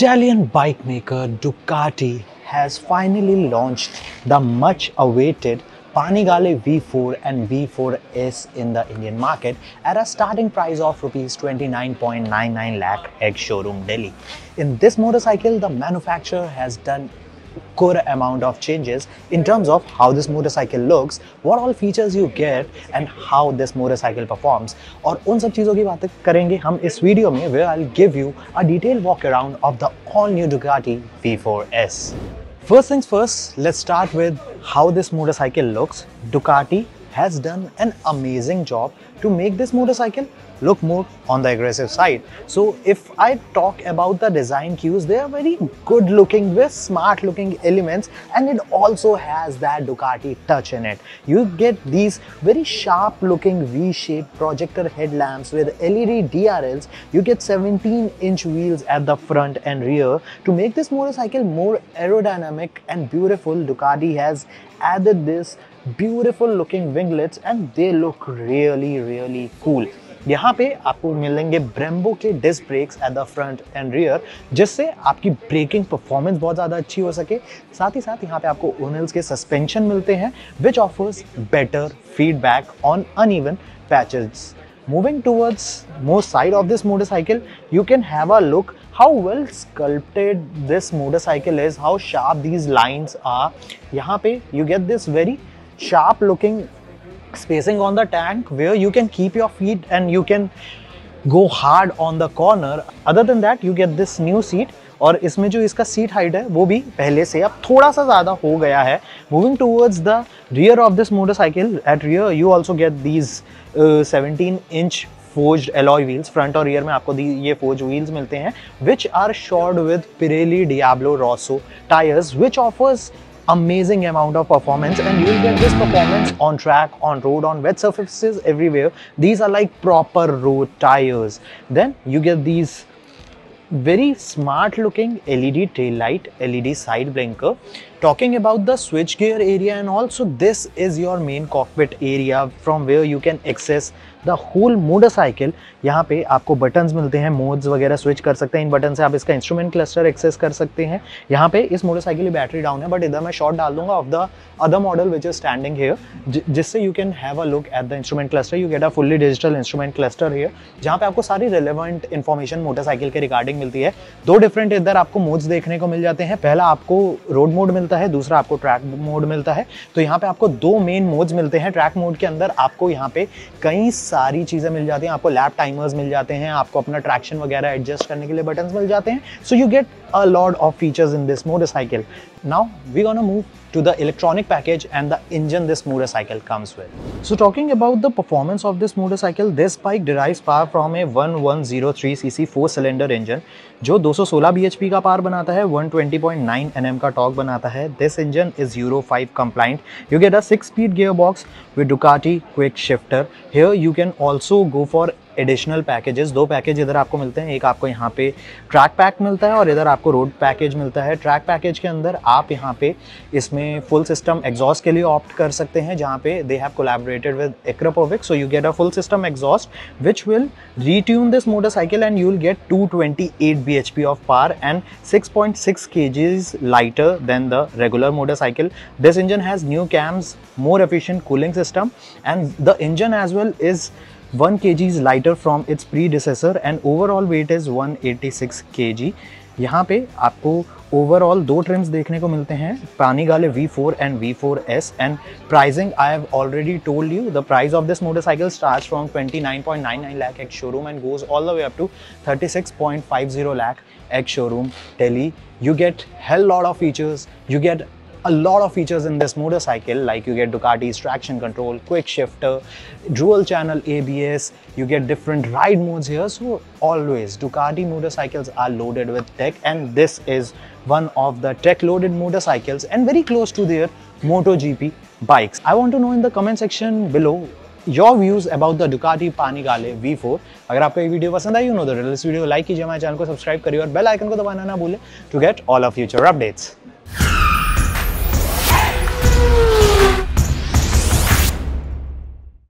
Italian bike maker Ducati has finally launched the much awaited Panigale V4 and V4S in the Indian market at a starting price of Rs 29.99 lakh at showroom Delhi. In this motorcycle, the manufacturer has done good amount of changes in terms of how this motorcycle looks, what all features you get and how this motorcycle performs. और उन सब चीज़ों की बातें करेंगे हम इस video में, where I'll give you a detailed walk around of the all new Ducati V4S. First things first, let's start with how this motorcycle looks. Ducati has done an amazing job to make this motorcycle look more on the aggressive side. So if I talk about the design cues, they are very good looking, very smart looking elements, and it also has that Ducati touch in it. You get these very sharp looking V-shaped projector headlamps with LED DRLs. You get 17-inch wheels at the front and rear. To make this motorcycle more aerodynamic and beautiful, Ducati has added this beautiful looking winglets and they look really cool. यहाँ पे आपको मिलेंगे Brembo के disc brakes at the front and rear, जिससे आपकी breaking performance बहुत ज़्यादा अच्छी हो सके। साथ ही साथ यहाँ पे आपको ओनल्स के सस्पेंशन मिलते हैं which offers better feedback on uneven patches. Moving towards more side of this motorcycle, you can have a look how well sculpted this motorcycle is, how sharp these lines are. यहाँ पे you get this very sharp looking spacing on the tank where you can keep your feet and you can go hard on the corner. Other than that, you get this new seat और इसमें जो इसका seat height है वो भी पहले से अब थोड़ा सा ज़्यादा हो गया है. Moving towards the rear of this motorcycle, at rear you also get these 17-inch forged alloy wheels. Front और रियर में आपको ये forged wheels मिलते हैं which are shod with Pirelli Diablo Rosso tires which offers amazing amount of performance, and you will get this performance on track, on road, on wet surfaces, everywhere. These are like proper road tires. Then you get these very smart looking LED tail light, LED side blinker. Talking about the switch gear area, and also this is your main cockpit area from where you can access the whole motorcycle. यहाँ पे आपको buttons मिलते हैं, modes वगैरह switch कर सकते हैं. इन button से आप इसका इंस्ट्रूमेंट क्लस्टर एक्सेस कर सकते हैं. यहाँ पे इस मोटरसाइकिल की बैटरी डाउन है, बट इधर मैं शॉट डाल दूंगा off the other model which is standing here, जिससे you can have a look at the instrument cluster. You get a fully digital instrument cluster here, जहाँ पे आपको सारी रिलेवेंट इन्फॉर्मेशन मोटरसाइकिल के रिगार्डिंग मिलती है. दो डिफरेंट इधर आपको मोड्स देखने को मिल जाते हैं. पहला आपको रोड मोड मिलता है, दूसरा आपको ट्रैक मोड मिलता है. तो यहाँ पे आपको दो मेन मोड्स मिलते हैं. ट्रैक मोड के अंदर आपको यहाँ पे कई सारी चीज़ें मिल जाती हैं. आपको लैप टाइमर्स मिल जाते हैं, आपको अपना ट्रैक्शन वगैरह एडजस्ट करने के लिए बटन्स मिल जाते हैं. So you get a lot of features in this motorcycle. Now we're gonna move to the electronic package and the engine this motorcycle comes with. So talking about the performance of this motorcycle, this bike derives power from a 1103cc 4-cylinder engine जो 216 bhp का power बनाता है, 120.9 Nm का torque बनाता है. This engine is Euro 5 compliant. You get a 6-speed gearbox with Ducati quick shifter. Here you can also go for additional packages. दो package इधर आपको मिलते हैं. एक आपको यहाँ पे ट्रैक पैक मिलता है और इधर आपको रोड पैकेज मिलता है. ट्रैक पैकेज के अंदर आप यहाँ पे इसमें फुल सिस्टम एग्जॉस्ट के लिए ऑप्ट कर सकते हैं, जहाँ पे they have collaborated with Ekrapovic. So you get a full system exhaust which will retune this motorcycle and you will get 228 bhp of power and 6.6 kgs lighter than the regular motorcycle. This engine has new cams, more efficient cooling system, and the engine as well is 1 kg lighter from its predecessor and overall weight is 186 kg. यहाँ पे आपको overall दो TRIMS देखने को मिलते हैं, Panigale V4 and V4S, and pricing I have already told you. The price of this motorcycle starts from 29.99 lakh at showroom and goes all the way up to 36.50 lakh at showroom Delhi. You get hell lot of features. You get a lot of features in this motorcycle, like you get Ducati's traction control, quick shifter, dual channel ABS, you get different ride modes here. So always Ducati motorcycles are loaded with tech, and this is one of the tech loaded motorcycles and very close to their MotoGP bikes. I want to know in the comment section below your views about the Ducati Panigale V4. अगर आपको ये video पसंद आई, इस video को like कीजिए, हमारे channel को subscribe करिए और बेल आइकन को दबाना ना भूलें to get all of future updates.